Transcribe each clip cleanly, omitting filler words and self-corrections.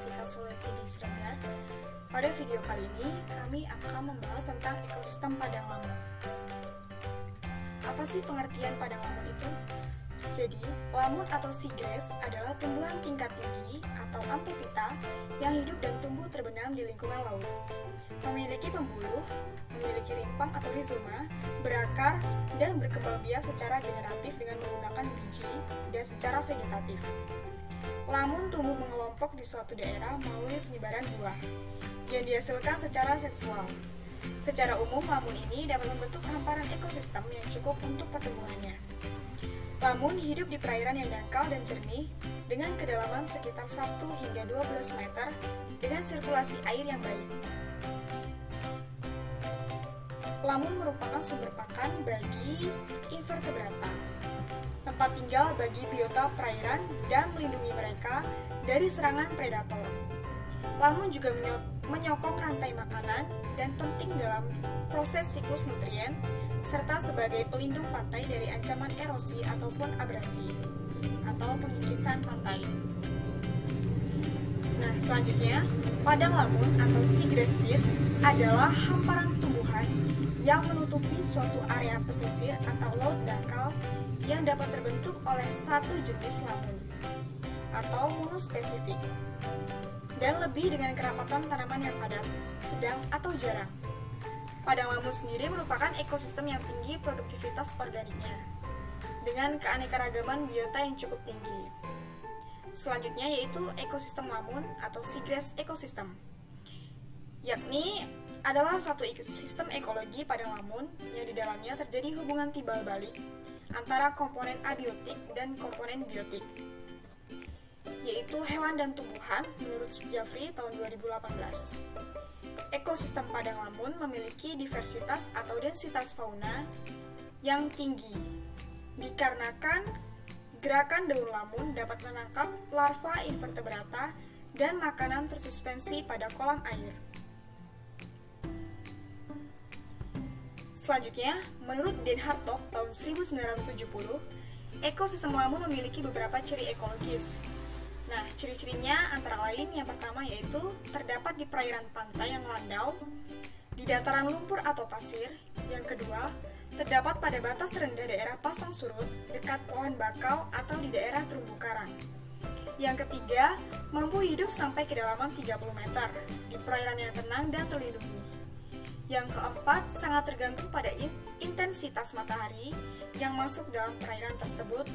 Jessica Sulevi di Srenggar. Pada video kali ini, kami akan membahas tentang ekosistem padang lamun. Apa sih pengertian padang lamun itu? Jadi, lamun atau seagrass adalah tumbuhan tingkat tinggi atau amphiphyta yang hidup dan tumbuh terbenam di lingkungan laut. Memiliki pembuluh, memiliki rimpang atau rizoma, berakar, dan berkembang biak secara generatif dengan menggunakan biji dan secara vegetatif. Lamun tumbuh mengelompok di suatu daerah melalui penyebaran buah yang dihasilkan secara seksual. Secara umum, lamun ini dapat membentuk hamparan ekosistem yang cukup untuk pertumbuhannya. Lamun hidup di perairan yang dangkal dan jernih dengan kedalaman sekitar 1 hingga 12 meter dengan sirkulasi air yang baik. Lamun merupakan sumber pakan bagi invertebrata, tempat tinggal bagi biota perairan dan melindungi mereka dari serangan predator. Lamun juga menyokong rantai makanan dan penting dalam proses siklus nutrien, serta sebagai pelindung pantai dari ancaman erosi ataupun abrasi, atau pengikisan pantai. Nah, selanjutnya, padang lamun atau seagrass bed adalah hamparan tumbuhan yang menutupi suatu area pesisir atau laut dangkal yang dapat terbentuk oleh satu jenis lamun atau monospesifik dan lebih dengan kerapatan tanaman yang padat, sedang, atau jarang. Padang lamun sendiri merupakan ekosistem yang tinggi produktivitas organiknya dengan keanekaragaman biota yang cukup tinggi. Selanjutnya yaitu ekosistem lamun atau seagrass ekosistem, yakni adalah satu sistem ekologi padang lamun yang di dalamnya terjadi hubungan timbal balik antara komponen abiotik dan komponen biotik, yaitu hewan dan tumbuhan menurut Jeffrey tahun 2018. Ekosistem padang lamun memiliki diversitas atau densitas fauna yang tinggi dikarenakan gerakan daun lamun dapat menangkap larva invertebrata dan makanan tersuspensi pada kolam air. Selanjutnya, menurut Den Hartog tahun 1970, ekosistem lamun memiliki beberapa ciri ekologis. Nah, ciri-cirinya antara lain yang pertama yaitu terdapat di perairan pantai yang landau, di dataran lumpur atau pasir. Yang kedua, terdapat pada batas terendah daerah pasang surut, dekat pohon bakau atau di daerah terumbu karang. Yang ketiga, mampu hidup sampai kedalaman 30 meter, di perairan yang tenang dan terlindungi. Yang keempat, sangat tergantung pada intensitas matahari yang masuk dalam perairan tersebut.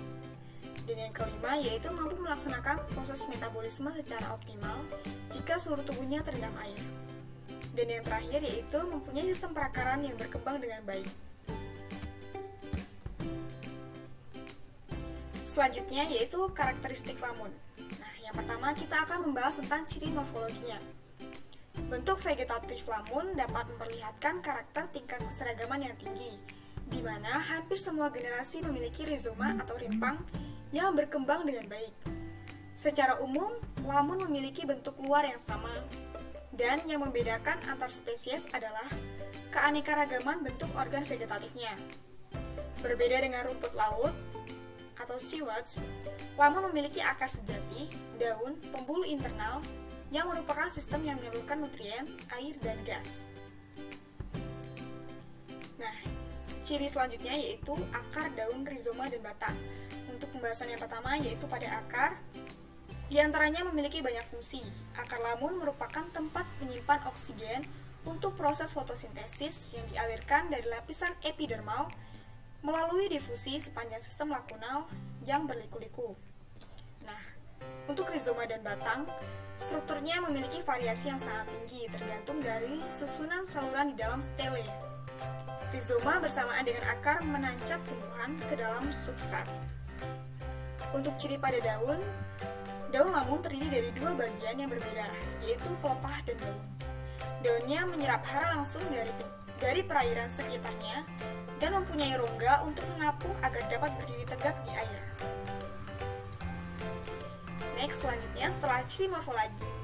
Dan yang kelima, yaitu mampu melaksanakan proses metabolisme secara optimal jika seluruh tubuhnya terendam air. Dan yang terakhir, yaitu mempunyai sistem perakaran yang berkembang dengan baik. Selanjutnya, yaitu karakteristik lamun. Nah, yang pertama kita akan membahas tentang ciri morfologinya. Bentuk vegetatif lamun dapat memperlihatkan karakter tingkat keseragaman yang tinggi, di mana hampir semua generasi memiliki rizoma atau rimpang yang berkembang dengan baik. Secara umum, lamun memiliki bentuk luar yang sama, dan yang membedakan antar spesies adalah keanekaragaman bentuk organ vegetatifnya. Berbeda dengan rumput laut atau seaweeds, lamun memiliki akar sejati, daun, pembuluh internal, yang merupakan sistem yang menyalurkan nutrien, air, dan gas. Nah, ciri selanjutnya yaitu akar, daun, rizoma, dan batang. Untuk pembahasan yang pertama yaitu pada akar, diantaranya memiliki banyak fungsi. Akar lamun merupakan tempat penyimpan oksigen untuk proses fotosintesis yang dialirkan dari lapisan epidermal melalui difusi sepanjang sistem lakunal yang berliku-liku. Nah, untuk rizoma dan batang, strukturnya memiliki variasi yang sangat tinggi tergantung dari susunan saluran di dalam stele. Rizoma bersamaan dengan akar menancap tumbuhan ke dalam substrat. Untuk ciri pada daun, daun lamun terdiri dari dua bagian yang berbeda, yaitu pelepah dan daun. Daunnya menyerap hara langsung dari perairan sekitarnya dan mempunyai rongga untuk mengapung agar dapat berdiri tegak di air. Next, selanjutnya setelah ciri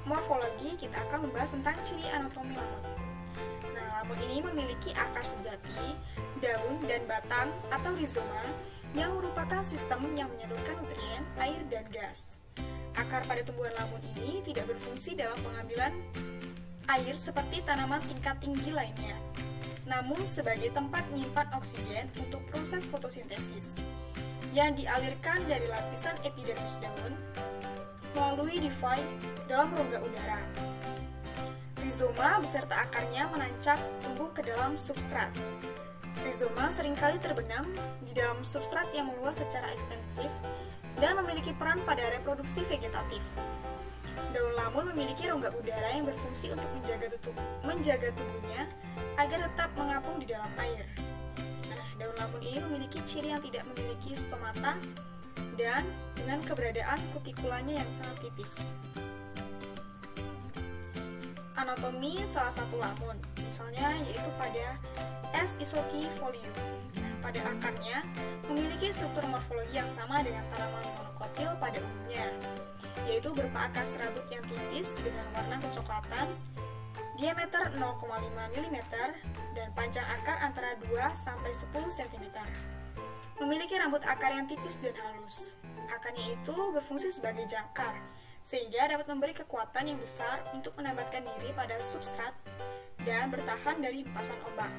morfologi, kita akan membahas tentang ciri anatomi lamun. Nah, lamun ini memiliki akar sejati, daun, dan batang atau rizoma yang merupakan sistem yang menyalurkan nutrien, air, dan gas. Akar pada tumbuhan lamun ini tidak berfungsi dalam pengambilan air seperti tanaman tingkat tinggi lainnya, namun sebagai tempat menyimpan oksigen untuk proses fotosintesis yang dialirkan dari lapisan epidermis daun melalui divai dalam rongga udara. Rizoma beserta akarnya menancap tumbuh ke dalam substrat. Rizoma seringkali terbenam di dalam substrat yang meluas secara ekstensif dan memiliki peran pada reproduksi vegetatif. Daun lamun memiliki rongga udara yang berfungsi untuk menjaga tubuhnya agar tetap mengapung di dalam air. Nah, daun lamun ini memiliki ciri yang tidak memiliki stomata dan dengan keberadaan kutikulanya yang sangat tipis. Anatomi salah satu lamun, misalnya yaitu pada S. isotifolium. Nah, pada akarnya memiliki struktur morfologi yang sama dengan tanaman monokotil pada umumnya, yaitu berupa akar serabut yang tipis dengan warna kecoklatan, diameter 0,5 mm, dan panjang akar antara 2-10 cm. Memiliki rambut akar yang tipis dan halus. Akarnya itu berfungsi sebagai jangkar, sehingga dapat memberi kekuatan yang besar untuk menambatkan diri pada substrat dan bertahan dari hempasan ombak.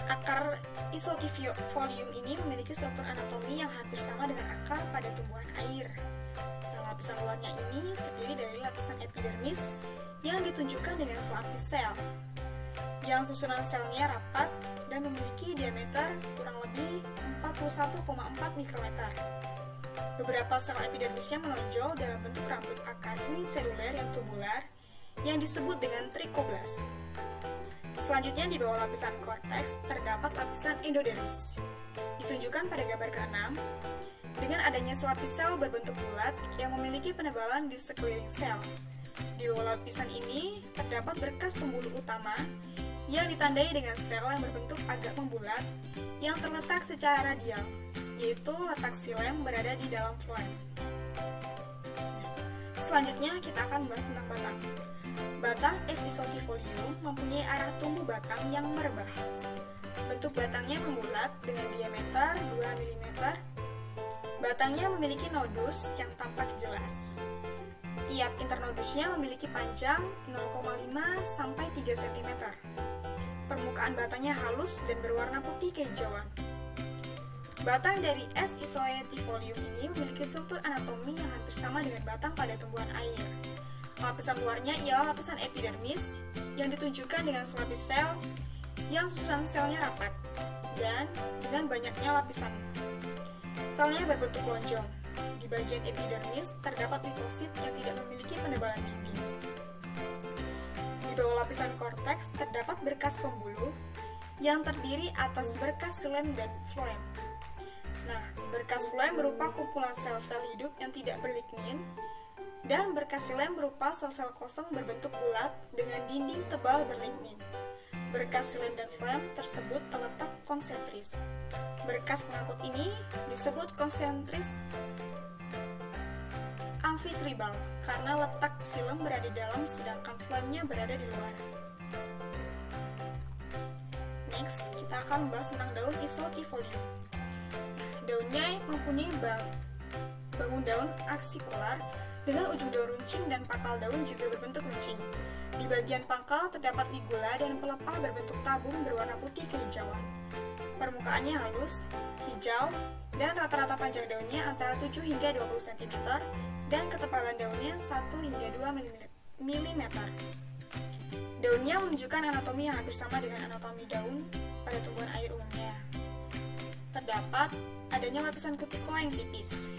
Akar isotifolium ini memiliki struktur anatomi yang hampir sama dengan akar pada tumbuhan air. Nah, lapisan luarnya ini terdiri dari lapisan epidermis yang ditunjukkan dengan selapis sel, yang susunan selnya rapat dan memiliki diameter kurang lebih 41,4 mikrometer. Beberapa sel epidermisnya menonjol dalam bentuk rambut akar uniseluler yang tubular yang disebut dengan trikoblas. Selanjutnya di bawah lapisan korteks terdapat lapisan endodermis. Ditunjukkan pada gambar ke-6 dengan adanya selapis sel berbentuk bulat yang memiliki penebalan di sekeliling sel. Di bawah lapisan ini terdapat berkas pembuluh utama yang ditandai dengan sel yang berbentuk agak membulat yang terletak secara radial, yaitu letak xilem berada di dalam floem. Selanjutnya kita akan membahas tentang batang. Batang S. isotifolium mempunyai arah tumbuh batang yang merebah. Bentuk batangnya membulat dengan diameter 2 mm. Batangnya memiliki nodus yang tampak jelas. Tiap internodusnya memiliki panjang 0,5 sampai 3 cm. Permukaan batangnya halus dan berwarna putih kehijauan. Batang dari S. isotifolium ini memiliki struktur anatomi yang hampir sama dengan batang pada tumbuhan air. Lapisan luarnya ialah lapisan epidermis yang ditunjukkan dengan selapis sel yang susunan selnya rapat dan dengan banyaknya lapisan. Selnya berbentuk lonjong. Di bagian epidermis terdapat leukosit yang tidak memiliki penebalan dinding. Di bawah lapisan korteks terdapat berkas pembuluh yang terdiri atas berkas xilem dan floem. Nah, berkas floem berupa kumpulan sel-sel hidup yang tidak berlignin, dan berkas xilem berupa sel-sel kosong berbentuk bulat dengan dinding tebal berlignin. Berkas xilem dan floem tersebut terletak konsentris. Berkas pengangkut ini disebut konsentris amfitribal karena letak xilem berada di dalam sedangkan floemnya berada di luar. Next, kita akan membahas tentang daun isotifolium. Daunnya mempunyai bangun daun aksikular dengan ujung daun runcing dan pangkal daun juga berbentuk runcing. Di bagian pangkal terdapat ligula dan pelepah berbentuk tabung berwarna putih kehijauan. Permukaannya halus, hijau, dan rata-rata panjang daunnya antara 7 hingga 20 cm dan ketebalan daunnya 1 hingga 2 mm. Daunnya menunjukkan anatomi yang hampir sama dengan anatomi daun pada tumbuhan air umumnya. Terdapat adanya lapisan kutikula yang tipis.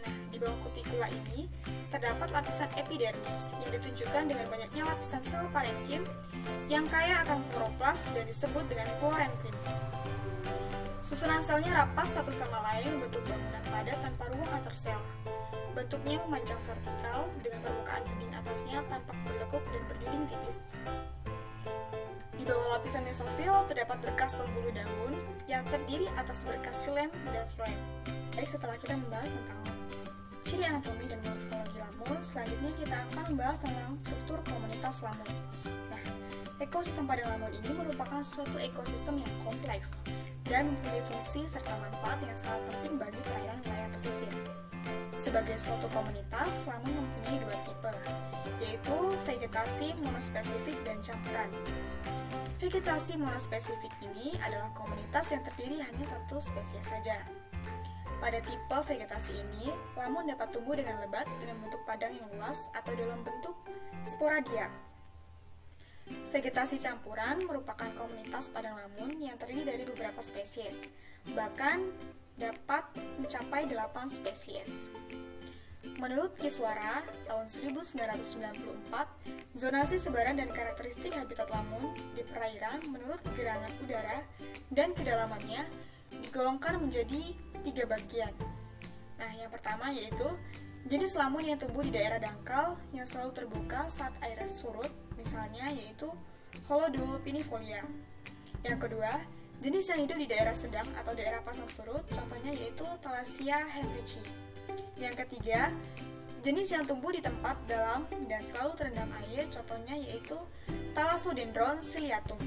Nah, di bawah kutikula ini terdapat lapisan epidermis yang ditunjukkan dengan banyaknya lapisan sel parenkim yang kaya akan kloroplas dan disebut dengan klorenkim. Susunan selnya rapat satu sama lain membentuk bangunan padat tanpa ruang antar sel. Bentuknya memanjang vertikal dengan permukaan dinding atasnya tampak berlekuk dan berdinding tipis. Di bawah lapisan mesofil terdapat berkas pembuluh daun yang terdiri atas berkas xilem dan floem. Baik, setelah kita membahas tentang ciri anatomi dan morfologi lamun, selanjutnya kita akan membahas tentang struktur komunitas lamun. Nah, ekosistem pada lamun ini merupakan suatu ekosistem yang kompleks dan mempunyai fungsi serta manfaat yang sangat penting bagi perairan wilayah pesisir. Sebagai suatu komunitas, lamun mempunyai dua tipe, vegetasi monospesifik dan campuran. Vegetasi monospesifik ini adalah komunitas yang terdiri hanya satu spesies saja. Pada tipe vegetasi ini, lamun dapat tumbuh dengan lebat dengan bentuk padang yang luas atau dalam bentuk sporadia. Vegetasi campuran merupakan komunitas padang lamun yang terdiri dari beberapa spesies, bahkan dapat mencapai 8 spesies. Menurut Kiswara tahun 1994, zonasi sebaran dan karakteristik habitat lamun di perairan menurut gerangan udara dan kedalamannya digolongkan menjadi 3 bagian. Nah, yang pertama yaitu jenis lamun yang tumbuh di daerah dangkal yang selalu terbuka saat air surut, misalnya yaitu Holodulpinifolia. Yang kedua, jenis yang hidup di daerah sedang atau daerah pasang surut, contohnya yaitu Thalassia hendrichi. Yang ketiga, jenis yang tumbuh di tempat dalam dan selalu terendam air, contohnya yaitu Thalassodendron ciliatum.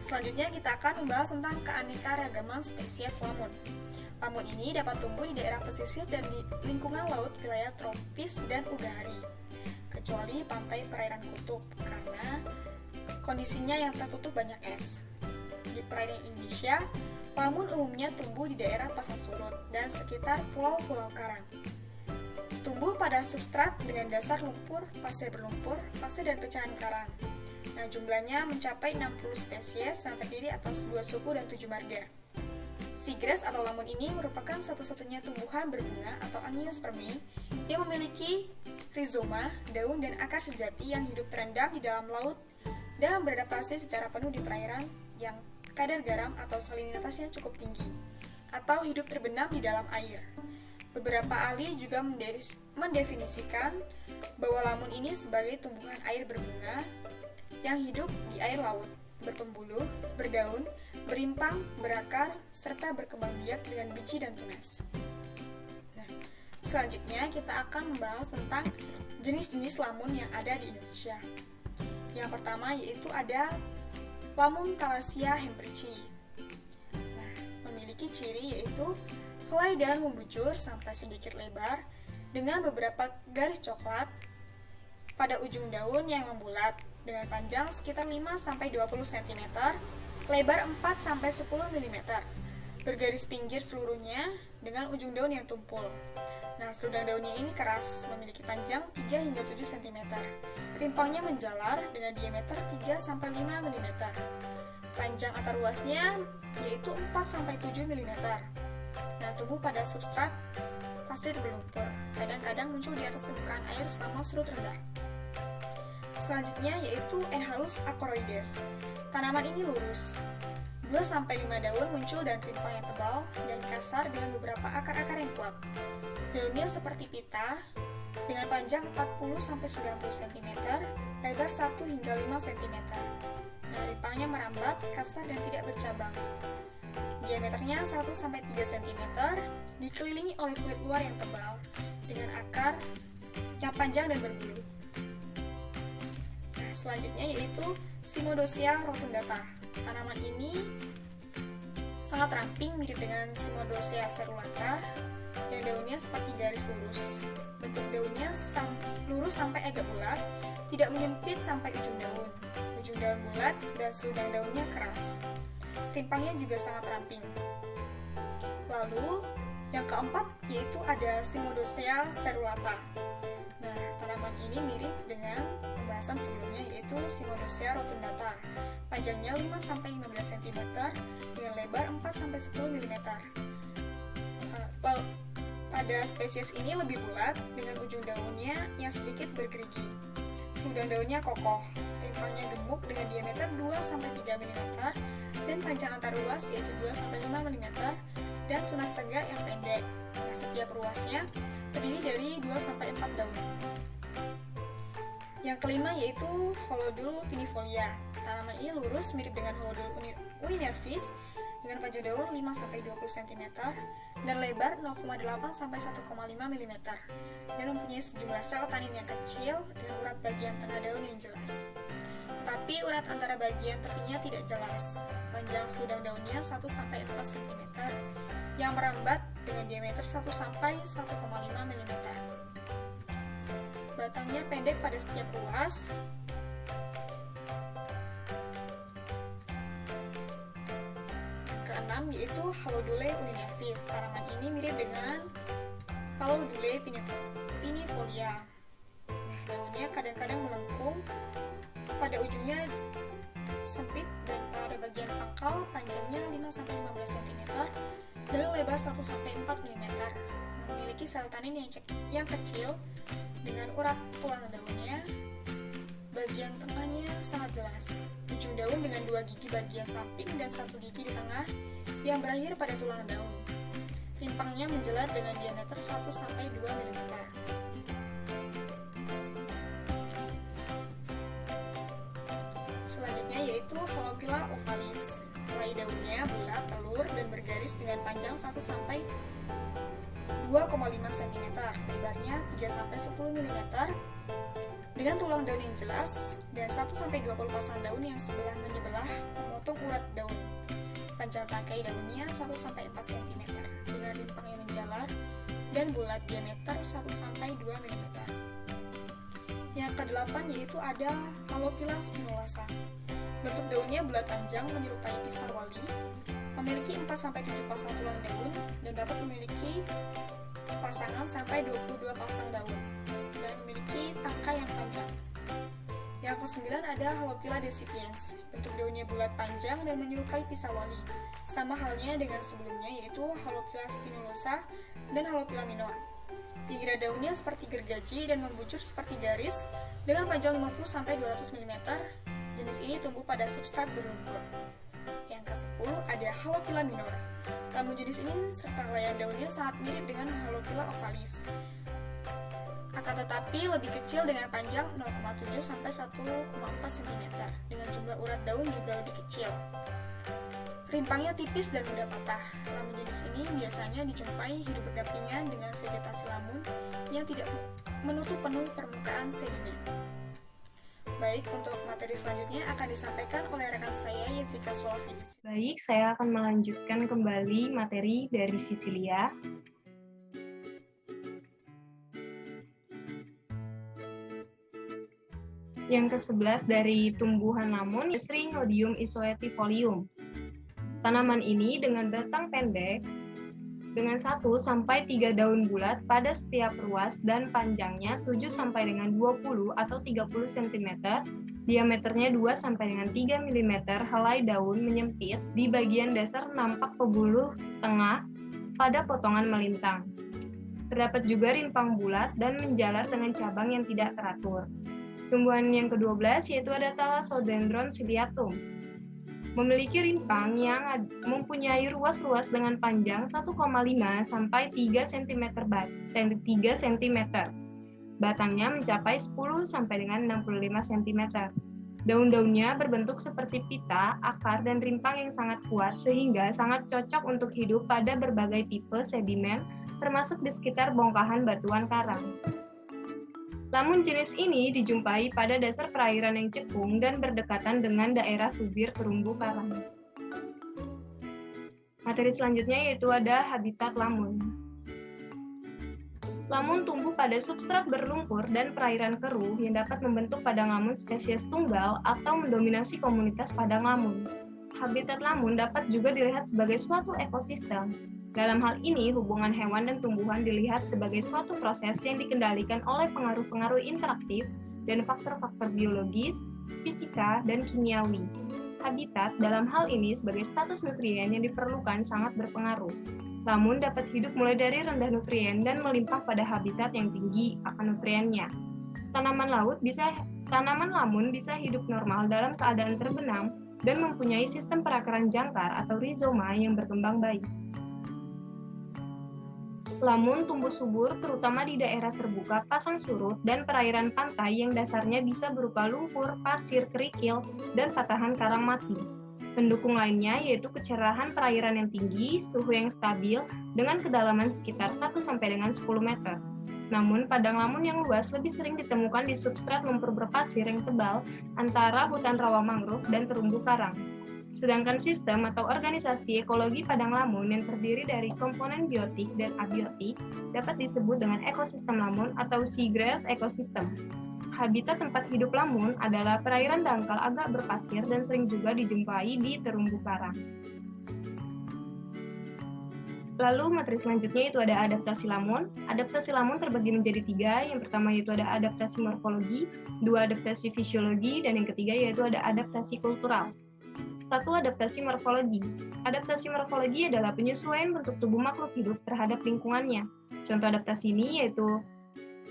Selanjutnya kita akan membahas tentang keanekaragaman spesies lamun. Lamun ini dapat tumbuh di daerah pesisir dan di lingkungan laut wilayah tropis dan ugahari, kecuali pantai perairan kutub karena kondisinya yang tertutup banyak es. Di perairan Indonesia, lamun umumnya tumbuh di daerah pasang surut dan sekitar pulau-pulau karang. Tumbuh pada substrat dengan dasar lumpur, pasir berlumpur, pasir dan pecahan karang. Nah, jumlahnya mencapai 60 spesies yang terdiri atas 2 suku dan 7 marga. Seagrass atau lamun ini merupakan satu-satunya tumbuhan berbunga atau angiospermi yang memiliki rizoma, daun, dan akar sejati yang hidup terendam di dalam laut dan beradaptasi secara penuh di perairan yang kadar garam atau salinitasnya cukup tinggi, atau hidup terbenam di dalam air. Beberapa ahli juga mendefinisikan bahwa lamun ini sebagai tumbuhan air berbunga yang hidup di air laut, berpembuluh, berdaun, berimpang, berakar, serta berkembang biak dengan biji dan tunas. Nah, selanjutnya kita akan membahas tentang jenis-jenis lamun yang ada di Indonesia. Yang pertama yaitu ada lamun Thalassia hendrichi. Nah, memiliki ciri yaitu helai daun membujur sampai sedikit lebar dengan beberapa garis coklat pada ujung daun yang membulat dengan panjang sekitar 5-20 cm, lebar 4-10 mm, bergaris pinggir seluruhnya dengan ujung daun yang tumpul. Nah, seludang daunnya ini keras, memiliki panjang 3-7 cm. Rimpangnya menjalar dengan diameter 3-5 mm. Panjang antar luasnya yaitu 4-7 mm. Nah, tumbuh pada substrat pasir berlumpur. Kadang-kadang muncul di atas permukaan air selama surut rendah. Selanjutnya yaitu Enhalus acoroides. Tanaman ini lurus. 2-5 daun muncul dan rimpang yang tebal dan kasar dengan beberapa akar-akar yang kuat. Daunnya seperti pita dengan panjang 40-90 cm, lebar 1-5 cm. Nah, rimpangnya merambat, kasar dan tidak bercabang. Diameternya 1-3 cm, dikelilingi oleh kulit luar yang tebal dengan akar yang panjang dan berbulu. Nah, selanjutnya yaitu Cimodocea rotundata. Tanaman ini sangat ramping mirip dengan Cimodocea cerulata yang daunnya seperti garis lurus. Bentuk daunnya lurus sampai agak bulat, tidak menyempit sampai ujung daun. Ujung daun bulat dan seludang daunnya keras. Rimpangnya juga sangat ramping. Lalu yang keempat yaitu ada Cimodocea cerulata. Nah, tanaman ini mirip dengan pembahasan sebelumnya yaitu Cimodocea rotundata. Panjangnya 5-15 cm dengan lebar 4-10 mm. Pada spesies ini lebih bulat dengan ujung daunnya yang sedikit bergerigi. Seludang daunnya kokoh, rimpangnya gemuk dengan diameter 2-3 mm dan panjang antar ruas yaitu 2-5 mm dan tunas tegak yang pendek. Nah, setiap ruasnya terdiri dari 2-4 daun. Yang kelima yaitu Holodulpinifolia. Tanaman ini lurus mirip dengan Holodul uninervis dengan panjang daun 5-20 cm dan lebar 0,8-1,5 mm dan mempunyai sejumlah sel tanin yang kecil dengan urat bagian tengah daun yang jelas. Tetapi urat antara bagian tepinya tidak jelas. Panjang seludang daunnya 1-4 cm yang merambat dengan diameter 1-1,5 mm. Batangnya pendek pada setiap ruas. Keenam yaitu Halodule uninevis. Tanaman ini mirip dengan Halodule pinifolia. Nah, daunnya kadang-kadang melengkung, pada ujungnya sempit dan pada bagian pangkal panjangnya 5-15 cm dan lebar 1-4 mm. Memiliki sel tanin yang kecil dengan urat tulang daunnya. Bagian tengahnya sangat jelas. Ujung daun dengan 2 gigi bagian samping dan 1 gigi di tengah yang berakhir pada tulang daun. Rimpangnya menjelar dengan diameter 1-2 mm. Selanjutnya yaitu Halopila ovalis. Helai daunnya bulat, telur, dan bergaris dengan panjang 1-2,5 cm, lebarnya 3-10 mm, dengan tulang daun yang jelas, dan 1-20 pasang daun yang sebelah menyebelah memotong urat daun. Panjang tangkai daunnya 1-4 cm, dengan rimpang yang menjalar dan bulat diameter 1-2 mm. Yang ke-8 yaitu ada Halopila spinulosa. Bentuk daunnya bulat panjang menyerupai pisang wali, memiliki 4-7 pasang tulang daun dan dapat memiliki pasangan sampai 22 pasang daun dan memiliki tangkai yang panjang. Yang ke-9 ada Halopila decipiens. Bentuk daunnya bulat panjang dan menyerupai pisang wali, sama halnya dengan sebelumnya yaitu Halopila spinulosa dan Halopila minor. Pinggiran daunnya seperti gergaji dan membujur seperti garis dengan panjang 50-200 mm. Jenis ini tumbuh pada substrat berlumpur. Yang ke-10 ada Halopila minor. Namun jenis ini serta helaian daunnya sangat mirip dengan Halopila ovalis. Akan tetapi lebih kecil dengan panjang 0,7-1,4 cm. Dengan jumlah urat daun juga lebih kecil. Rimpangnya tipis dan mudah patah. Lamun jenis ini biasanya dijumpai hidup berdampingan dengan vegetasi lamun yang tidak menutup penuh permukaan sedimen. Baik, untuk materi selanjutnya akan disampaikan oleh rekan saya Yesika Solafidis. Baik, saya akan melanjutkan kembali materi dari Sisilia. Yang ke-11 dari tumbuhan lamun, Syringodium isoetifolium. Tanaman ini dengan batang pendek, dengan 1-3 daun bulat pada setiap ruas dan panjangnya 7-20 atau 30 cm, diameternya 2-3 mm, helai daun menyempit, di bagian dasar nampak pebuluh tengah pada potongan melintang. Terdapat juga rimpang bulat dan menjalar dengan cabang yang tidak teratur. Tumbuhan yang ke-12 yaitu ada Thalassodendron ciliatum. Memiliki rimpang yang mempunyai ruas-ruas dengan panjang 1,5 sampai 3 cm. Batangnya mencapai 10 sampai dengan 65 cm. Daun-daunnya berbentuk seperti pita, akar, dan rimpang yang sangat kuat sehingga sangat cocok untuk hidup pada berbagai tipe sedimen termasuk di sekitar bongkahan batuan karang. Lamun jenis ini dijumpai pada dasar perairan yang cekung dan berdekatan dengan daerah tubir terumbu karang. Materi selanjutnya yaitu ada habitat lamun. Lamun tumbuh pada substrat berlumpur dan perairan keruh yang dapat membentuk padang lamun spesies tunggal atau mendominasi komunitas padang lamun. Habitat lamun dapat juga dilihat sebagai suatu ekosistem. Dalam hal ini, hubungan hewan dan tumbuhan dilihat sebagai suatu proses yang dikendalikan oleh pengaruh-pengaruh interaktif dan faktor-faktor biologis, fisika, dan kimiawi. Habitat dalam hal ini sebagai status nutrien yang diperlukan sangat berpengaruh. Lamun dapat hidup mulai dari rendah nutrien dan melimpah pada habitat yang tinggi akan nutriennya. Tanaman lamun bisa hidup normal dalam keadaan terbenam dan mempunyai sistem perakaran jangkar atau rizoma yang berkembang baik. Lamun tumbuh subur terutama di daerah terbuka, pasang surut, dan perairan pantai yang dasarnya bisa berupa lumpur, pasir, kerikil, dan patahan karang mati. Pendukung lainnya yaitu kecerahan perairan yang tinggi, suhu yang stabil, dengan kedalaman sekitar 1-10 meter. Namun, padang lamun yang luas lebih sering ditemukan di substrat lumpur berpasir yang tebal antara hutan rawa mangrove dan terumbu karang. Sedangkan sistem atau organisasi ekologi padang lamun yang terdiri dari komponen biotik dan abiotik dapat disebut dengan ekosistem lamun atau seagrass ekosistem. Habitat tempat hidup lamun adalah perairan dangkal agak berpasir dan sering juga dijumpai di terumbu karang. Lalu materi selanjutnya itu ada adaptasi lamun. Adaptasi lamun terbagi menjadi 3. Yang pertama yaitu ada adaptasi morfologi, 2 adaptasi fisiologi, dan yang ketiga yaitu ada adaptasi kultural. 1. Adaptasi morfologi. Adaptasi morfologi adalah penyesuaian bentuk tubuh makhluk hidup terhadap lingkungannya. Contoh adaptasi ini yaitu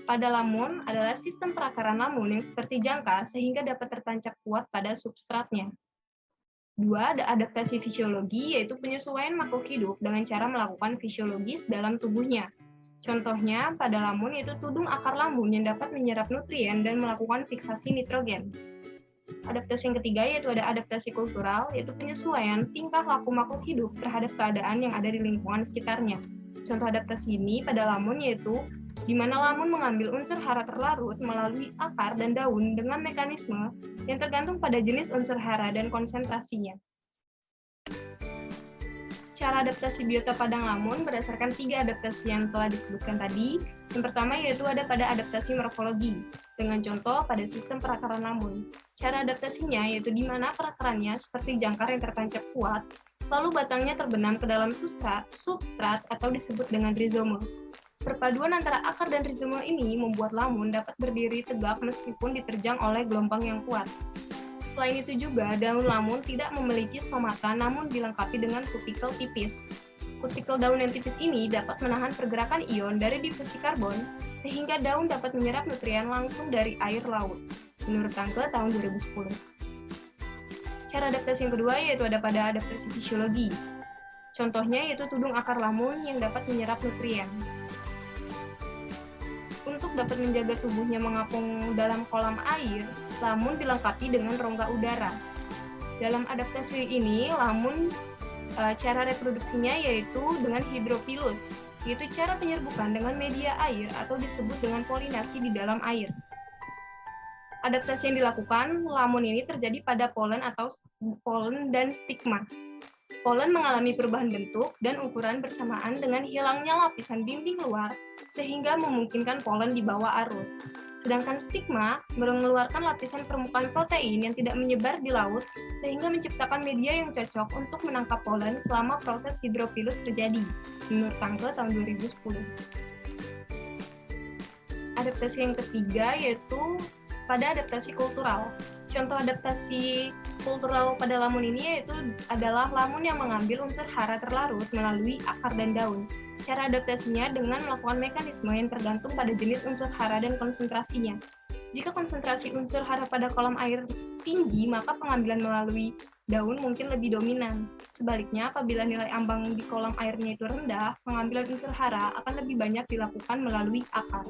pada lamun adalah sistem perakaran lamun yang seperti jangkar sehingga dapat tertancap kuat pada substratnya. 2. Ada adaptasi fisiologi, yaitu penyesuaian makhluk hidup dengan cara melakukan fisiologis dalam tubuhnya. Contohnya, pada lamun yaitu tudung akar lamun yang dapat menyerap nutrien dan melakukan fiksasi nitrogen. Adaptasi yang ketiga yaitu ada adaptasi kultural, yaitu penyesuaian tingkah laku makhluk hidup terhadap keadaan yang ada di lingkungan sekitarnya. Contoh adaptasi ini pada lamun yaitu di mana lamun mengambil unsur hara terlarut melalui akar dan daun dengan mekanisme yang tergantung pada jenis unsur hara dan konsentrasinya. Cara adaptasi biota padang lamun berdasarkan 3 adaptasi yang telah disebutkan tadi. Yang pertama yaitu ada pada adaptasi morfologi, dengan contoh pada sistem perakaran lamun. Cara adaptasinya yaitu di mana perakarannya seperti jangkar yang tertancap kuat, lalu batangnya terbenam ke dalam substrat atau disebut dengan rizoma. Perpaduan antara akar dan rizoma ini membuat lamun dapat berdiri tegak meskipun diterjang oleh gelombang yang kuat. Selain itu juga, daun lamun tidak memiliki stomata namun dilengkapi dengan kutikel tipis. Kutikel daun yang tipis ini dapat menahan pergerakan ion dari difusi karbon, sehingga daun dapat menyerap nutrien langsung dari air laut, menurut Tangke tahun 2010. Cara adaptasi yang kedua yaitu ada pada adaptasi fisiologi. Contohnya yaitu tudung akar lamun yang dapat menyerap nutrien. Untuk dapat menjaga tubuhnya mengapung dalam kolam air, lamun dilengkapi dengan rongga udara. Dalam adaptasi ini, lamun cara reproduksinya yaitu dengan hidrofilus, yaitu cara penyerbukan dengan media air atau disebut dengan polinasi di dalam air. Adaptasi yang dilakukan, lamun ini terjadi pada polen dan stigma. Polen mengalami perubahan bentuk dan ukuran bersamaan dengan hilangnya lapisan dinding luar, sehingga memungkinkan polen dibawa arus. Sedangkan stigma mengeluarkan lapisan permukaan protein yang tidak menyebar di laut, sehingga menciptakan media yang cocok untuk menangkap polen selama proses hidrofilus terjadi, menurut Tangke tahun 2010. Adaptasi yang ketiga yaitu pada adaptasi kultural. Contoh adaptasi kultural pada lamun ini yaitu adalah lamun yang mengambil unsur hara terlarut melalui akar dan daun. Cara adaptasinya dengan melakukan mekanisme yang tergantung pada jenis unsur hara dan konsentrasinya. Jika konsentrasi unsur hara pada kolam air tinggi, maka pengambilan melalui daun mungkin lebih dominan. Sebaliknya, apabila nilai ambang di kolam airnya itu rendah, pengambilan unsur hara akan lebih banyak dilakukan melalui akar.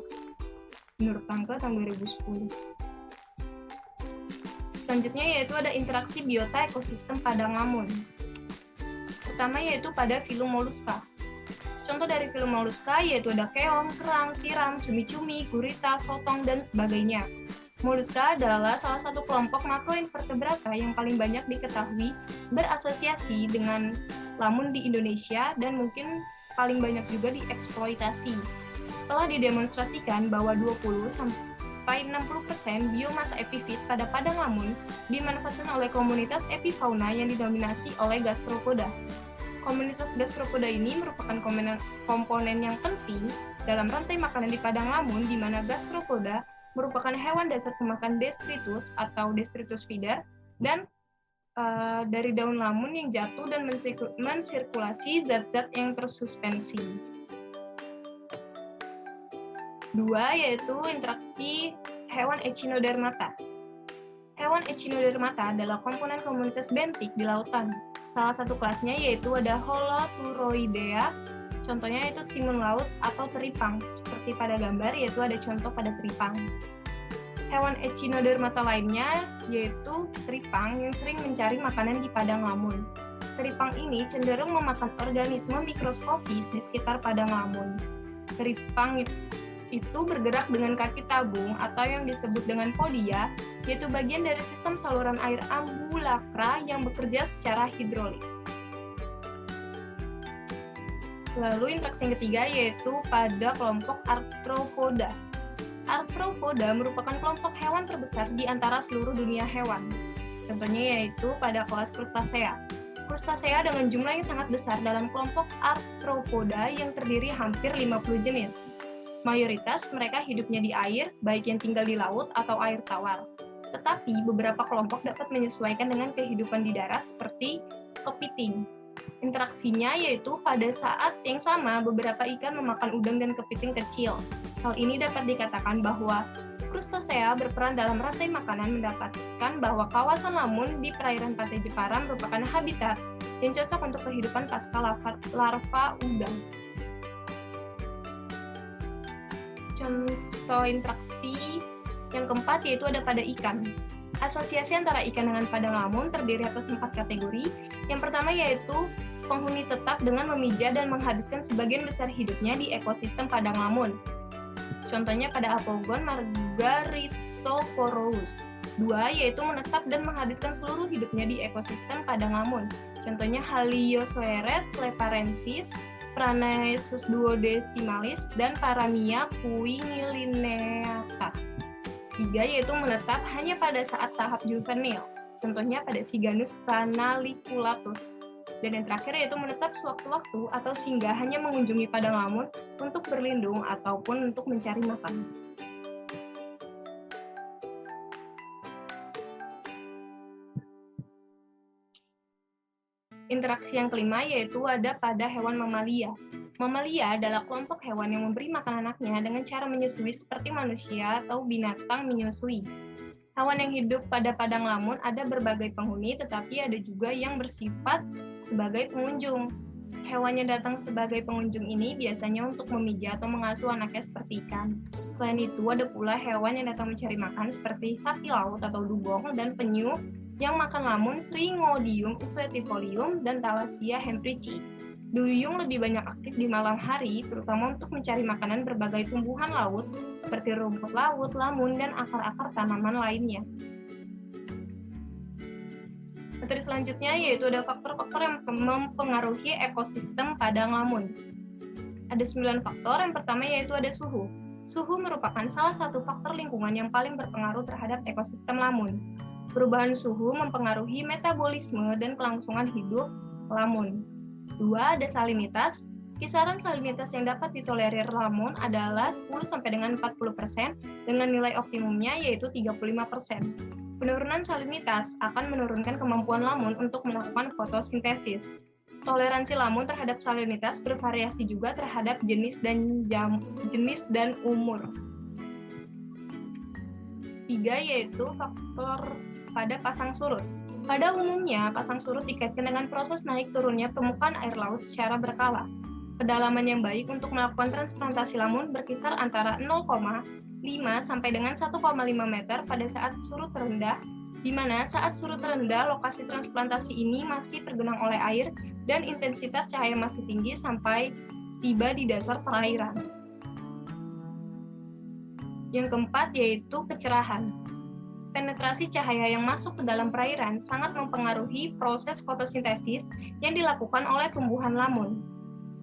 Menurut Tangke tahun 2010. Selanjutnya yaitu ada interaksi biota ekosistem padang lamun. Pertama yaitu pada filum moluska. Contoh dari filum moluska yaitu ada keong, kerang, tiram, cumi-cumi, gurita, sotong, dan sebagainya. Moluska adalah salah satu kelompok makroinvertebrata yang paling banyak diketahui berasosiasi dengan lamun di Indonesia dan mungkin paling banyak juga dieksploitasi. Telah didemonstrasikan bahwa 20-60% biomasa epifit pada padang lamun dimanfaatkan oleh komunitas epifauna yang didominasi oleh gastropoda. Komunitas gastropoda ini merupakan komponen yang penting dalam rantai makanan di padang lamun, di mana gastropoda merupakan hewan dasar pemakan detritus atau detritus feeder dan dari daun lamun yang jatuh dan mensirkulasi zat-zat yang tersuspensi. 2 yaitu interaksi hewan echinodermata. Hewan echinodermata adalah komponen komunitas bentik di lautan. Salah satu kelasnya yaitu ada Holoturoidea, contohnya yaitu timun laut atau teripang. Seperti pada gambar yaitu ada contoh pada teripang. Hewan echinodermata lainnya yaitu teripang yang sering mencari makanan di padang lamun. Teripang ini cenderung memakan organisme mikroskopis di sekitar padang lamun. Teripang itu bergerak dengan kaki tabung atau yang disebut dengan podia, yaitu bagian dari sistem saluran air ambulakra yang bekerja secara hidrolik. Lalu interaksi yang ketiga yaitu pada kelompok Arthropoda. Arthropoda merupakan kelompok hewan terbesar di antara seluruh dunia hewan. Contohnya yaitu pada kelas Crustacea. Crustacea dengan jumlah yang sangat besar dalam kelompok Arthropoda yang terdiri hampir 50 jenis. Mayoritas mereka hidupnya di air, baik yang tinggal di laut atau air tawar. Tetapi beberapa kelompok dapat menyesuaikan dengan kehidupan di darat seperti kepiting. Interaksinya yaitu pada saat yang sama beberapa ikan memakan udang dan kepiting kecil. Hal ini dapat dikatakan bahwa Crustacea berperan dalam rantai makanan, mendapatkan bahwa kawasan lamun di perairan pantai Jepara merupakan habitat yang cocok untuk kehidupan pasca larva udang. Contoh interaksi yang keempat yaitu ada pada ikan. Asosiasi antara ikan dengan padang lamun terdiri atas 4 kategori. Yang pertama yaitu penghuni tetap dengan memijah dan menghabiskan sebagian besar hidupnya di ekosistem padang lamun. Contohnya pada Apogon margaritophorus. 2 yaitu menetap dan menghabiskan seluruh hidupnya di ekosistem padang lamun. Contohnya Haliosoeres leparensis, Pranaesus duodecimalis, dan Paramia quinilineata. 3 yaitu menetap hanya pada saat tahap juvenil. Contohnya pada Siganus canaliculatus. Dan yang terakhir yaitu menetap sewaktu-waktu atau singgah hanya mengunjungi padang lamun untuk berlindung ataupun untuk mencari makan. Interaksi yang kelima yaitu ada pada hewan mamalia. Mamalia adalah kelompok hewan yang memberi makan anaknya dengan cara menyusui seperti manusia atau binatang menyusui. Hewan yang hidup pada padang lamun ada berbagai penghuni, tetapi ada juga yang bersifat sebagai pengunjung. Hewan yang datang sebagai pengunjung ini biasanya untuk memijah atau mengasuh anaknya seperti ikan. Selain itu, ada pula hewan yang datang mencari makan seperti sapi laut atau dugong dan penyu yang makan lamun Syringodium isletifolium dan Thalassia hempricci. Duyung lebih banyak aktif di malam hari, terutama untuk mencari makanan berbagai tumbuhan laut seperti rumput laut, lamun, dan akar-akar tanaman lainnya. Materi selanjutnya yaitu ada faktor-faktor yang mempengaruhi ekosistem padang lamun. Ada 9 faktor, yang pertama yaitu ada suhu. Suhu merupakan salah satu faktor lingkungan yang paling berpengaruh terhadap ekosistem lamun. Perubahan suhu mempengaruhi metabolisme dan kelangsungan hidup lamun. 2. Ada salinitas. Kisaran salinitas yang dapat ditolerir lamun adalah 10 sampai dengan 40% dengan nilai optimumnya yaitu 35%. Penurunan salinitas akan menurunkan kemampuan lamun untuk melakukan fotosintesis. Toleransi lamun terhadap salinitas bervariasi juga terhadap jenis dan umur. 3 yaitu faktor pada pasang surut. Pada umumnya, pasang surut dikaitkan dengan proses naik turunnya permukaan air laut secara berkala. Kedalaman yang baik untuk melakukan transplantasi lamun berkisar antara 0,5 sampai dengan 1,5 meter pada saat surut rendah, di mana saat surut rendah lokasi transplantasi ini masih tergenang oleh air dan intensitas cahaya masih tinggi sampai tiba di dasar perairan. Yang keempat yaitu kecerahan. Penetrasi cahaya yang masuk ke dalam perairan sangat mempengaruhi proses fotosintesis yang dilakukan oleh tumbuhan lamun.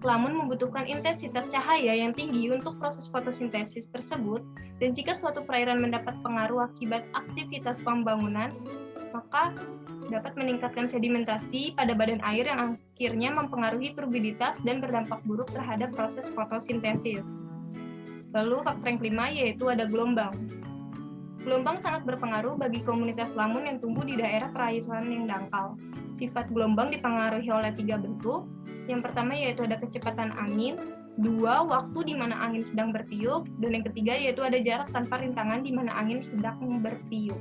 Lamun membutuhkan intensitas cahaya yang tinggi untuk proses fotosintesis tersebut, dan jika suatu perairan mendapat pengaruh akibat aktivitas pembangunan, maka dapat meningkatkan sedimentasi pada badan air yang akhirnya mempengaruhi turbiditas dan berdampak buruk terhadap proses fotosintesis. Lalu faktor yang kelima yaitu ada gelombang. Gelombang sangat berpengaruh bagi komunitas lamun yang tumbuh di daerah perairan yang dangkal. Sifat gelombang dipengaruhi oleh 3 bentuk. Yang pertama yaitu ada kecepatan angin, 2 waktu di mana angin sedang bertiup, dan yang ketiga yaitu ada jarak tanpa rintangan di mana angin sedang bertiup.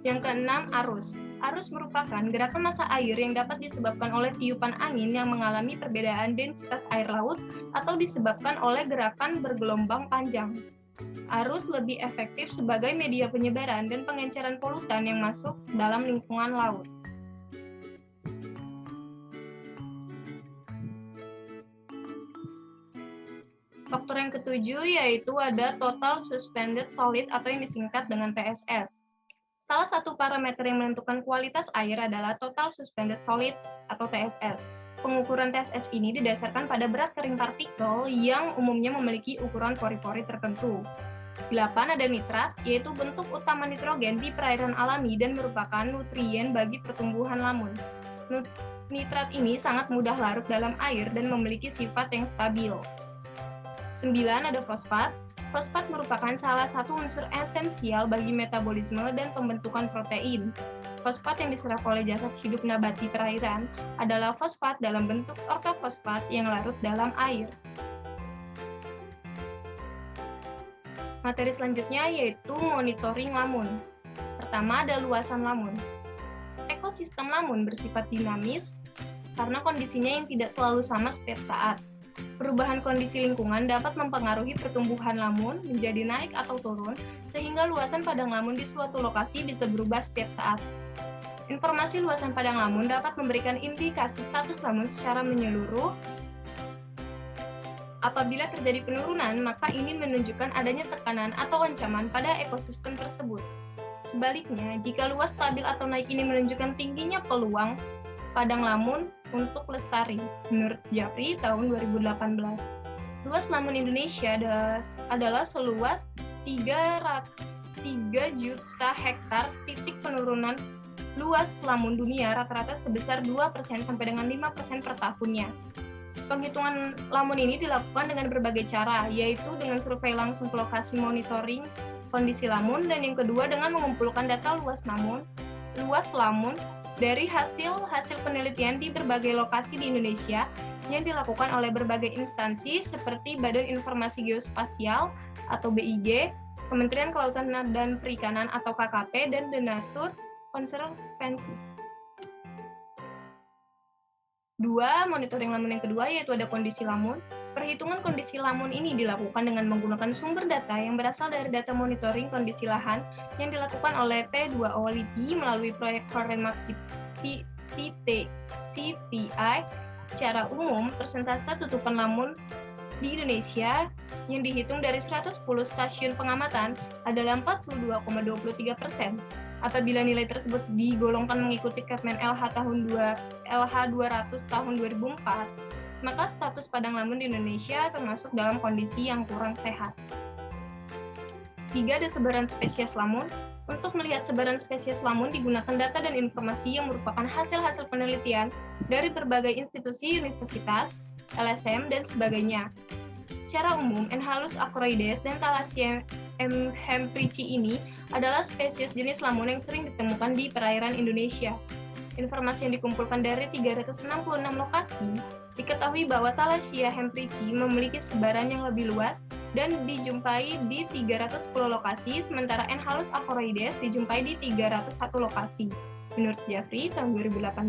Yang keenam, arus. Arus merupakan gerakan massa air yang dapat disebabkan oleh tiupan angin yang mengalami perbedaan densitas air laut atau disebabkan oleh gerakan bergelombang panjang. Arus lebih efektif sebagai media penyebaran dan pengenceran polutan yang masuk dalam lingkungan laut. Faktor yang ketujuh yaitu ada Total Suspended Solid atau yang disingkat dengan TSS. Salah satu parameter yang menentukan kualitas air adalah Total Suspended Solid atau TSS. Pengukuran TSS ini didasarkan pada berat kering partikel yang umumnya memiliki ukuran pori-pori tertentu. 8 ada nitrat, yaitu bentuk utama nitrogen di perairan alami dan merupakan nutrien bagi pertumbuhan lamun. Nitrat ini sangat mudah larut dalam air dan memiliki sifat yang stabil. 9 ada fosfat. Fosfat merupakan salah satu unsur esensial bagi metabolisme dan pembentukan protein. Fosfat yang diserap oleh jasad hidup nabati perairan adalah fosfat dalam bentuk ortofosfat yang larut dalam air. Materi selanjutnya yaitu monitoring lamun. Pertama ada luasan lamun. Ekosistem lamun bersifat dinamis karena kondisinya yang tidak selalu sama setiap saat. Perubahan kondisi lingkungan dapat mempengaruhi pertumbuhan lamun menjadi naik atau turun, sehingga luasan padang lamun di suatu lokasi bisa berubah setiap saat. Informasi luasan padang lamun dapat memberikan indikasi status lamun secara menyeluruh. Apabila terjadi penurunan, maka ini menunjukkan adanya tekanan atau ancaman pada ekosistem tersebut. Sebaliknya, jika luas stabil atau naik ini menunjukkan tingginya peluang padang lamun untuk lestari, menurut Jafri tahun 2018. Luas lamun Indonesia adalah seluas 3 juta hektar. Titik penurunan luas lamun dunia rata-rata sebesar 2% sampai dengan 5% per tahunnya. Penghitungan lamun ini dilakukan dengan berbagai cara, yaitu dengan survei langsung ke lokasi monitoring kondisi lamun, dan yang kedua dengan mengumpulkan data luas lamun dari hasil penelitian di berbagai lokasi di Indonesia yang dilakukan oleh berbagai instansi seperti Badan Informasi Geospasial atau BIG, Kementerian Kelautan dan Perikanan atau KKP, dan Donatur Konservasi. 2. Monitoring lamun yang kedua yaitu ada kondisi lamun. Perhitungan kondisi lamun ini dilakukan dengan menggunakan sumber data yang berasal dari data monitoring kondisi lahan yang dilakukan oleh P2O LIPI melalui proyek Foremark CTI. Secara umum, persentase tutupan lamun di Indonesia yang dihitung dari 110 stasiun pengamatan adalah 42,23%. Apabila nilai tersebut digolongkan mengikuti Kepmen LH 200 tahun 2004, maka status padang lamun di Indonesia termasuk dalam kondisi yang kurang sehat. 3. Ada sebaran spesies lamun. Untuk melihat sebaran spesies lamun digunakan data dan informasi yang merupakan hasil-hasil penelitian dari berbagai institusi, universitas, LSM, dan sebagainya. Secara umum, Enhalus acroides dan Thalassia hemprici ini adalah spesies jenis lamun yang sering ditemukan di perairan Indonesia. Informasi yang dikumpulkan dari 366 lokasi, diketahui bahwa Thalassia hemprici memiliki sebaran yang lebih luas dan dijumpai di 310 lokasi, sementara Enhalus acroides dijumpai di 301 lokasi, menurut Jafri tahun 2018.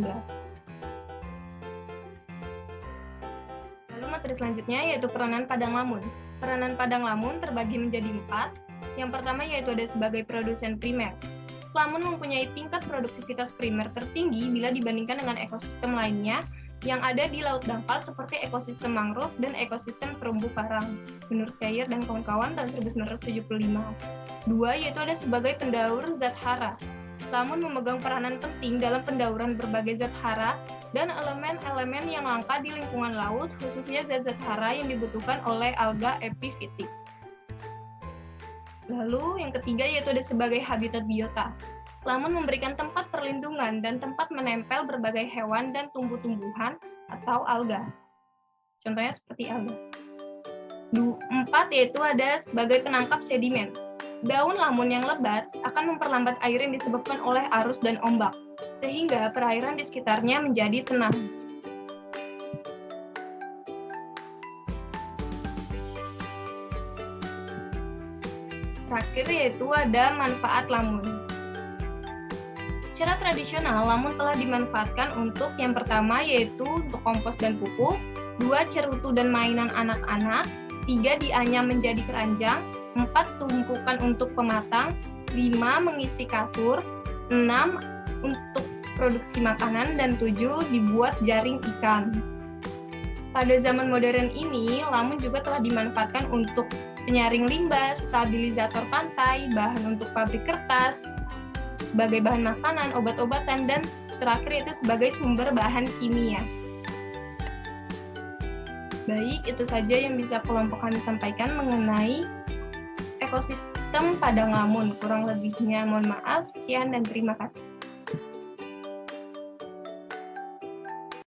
Lalu materi selanjutnya yaitu peranan padang lamun. Peranan padang lamun terbagi menjadi 4. Yang pertama yaitu ada sebagai produsen primer. Lamun mempunyai tingkat produktivitas primer tertinggi bila dibandingkan dengan ekosistem lainnya yang ada di laut dangkal seperti ekosistem mangrove dan ekosistem terumbu karang, menurut Kayer dan kawan-kawan tahun 1975. 2 yaitu ada sebagai pendaur zat hara. Lamun memegang peranan penting dalam pendauran berbagai zat hara dan elemen-elemen yang langka di lingkungan laut, khususnya zat-zat hara yang dibutuhkan oleh alga epifitik. Lalu yang ketiga yaitu ada sebagai habitat biota. Lamun memberikan tempat perlindungan dan tempat menempel berbagai hewan dan tumbuh-tumbuhan atau alga. Contohnya seperti alga. 4 yaitu ada sebagai penangkap sedimen. Daun lamun yang lebat akan memperlambat air yang disebabkan oleh arus dan ombak, sehingga perairan di sekitarnya menjadi tenang. Terakhir yaitu ada manfaat lamun. Secara tradisional, lamun telah dimanfaatkan untuk yang pertama yaitu untuk kompos dan pupuk, 2 cerutu dan mainan anak-anak, 3 dianyam menjadi keranjang, 4 tumpukan untuk pematang, 5 mengisi kasur, 6 untuk produksi makanan, dan 7 dibuat jaring ikan. Pada zaman modern ini, lamun juga telah dimanfaatkan untuk penyaring limbah, stabilisator pantai, bahan untuk pabrik kertas, sebagai bahan makanan, obat-obatan, dan terakhir itu sebagai sumber bahan kimia. Baik, itu saja yang bisa kelompok kami sampaikan mengenai ekosistem Padang Lamun. Kurang lebihnya mohon maaf, sekian dan terima kasih.